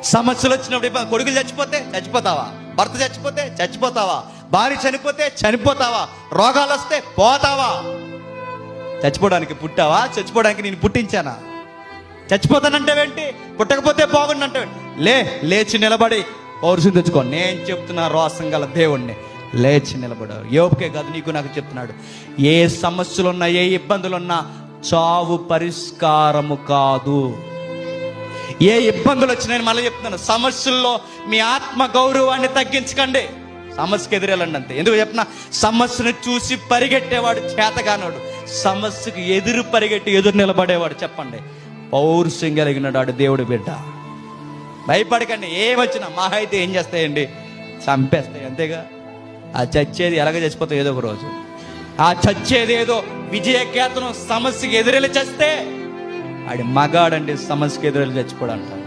సమస్యలు వచ్చినప్పుడు కొడుకులు చచ్చిపోతే చచ్చిపోతావా? భర్త చచ్చిపోతే చచ్చిపోతావా? భార్య చనిపోతే చనిపోతావా? రోగాలు వస్తే పోతావా? చచ్చిపోవడానికి పుట్టావా? చచ్చిపోవడానికి నేను పుట్టించానా? చచ్చిపోతానంటావేంటి? పుట్టకపోతే బాగుండంటావేంటి? లేచి నిలబడి పౌరుషం తెచ్చుకో. నేను చెప్తున్నా, రోసం గల దేవుణ్ణి, లేచి నిలబడావు. యోబుకే కాదు, నీకు నాకు చెప్తున్నాడు. ఏ సమస్యలున్నా, ఏ ఇబ్బందులున్నా చావు పరిష్కారము కాదు. ఏ ఇబ్బందులు వచ్చినాయని మళ్ళీ చెప్తున్నాను, సమస్యల్లో మీ ఆత్మ గౌరవాన్ని తగ్గించకండి. సమస్యకు ఎదురెళ్ళండి అంతే. ఎందుకు చెప్పిన, సమస్యను చూసి పరిగెట్టేవాడు చేతగానోడు, సమస్యకు ఎదురు పరిగెట్టి ఎదురు నిలబడేవాడు చెప్పండి పౌరుషం కలిగినాడు దేవుడు బిడ్డ. భయపడకండి. ఏమొచ్చినా మహా అయితే ఏం చేస్తాయండి? చంపేస్తాయి, అంతేగా. ఆ చచ్చేది ఎలాగ చచ్చిపోతాయి ఏదో ఒక రోజు. ఆ చచ్చేది ఏదో విజయకేతనం సమస్యకి ఎదురెళ్ళి చస్తే ఆడి మగాడండి సమస్యకి ఎదురెళ్ళి చచ్చిపోవడం అంటారు.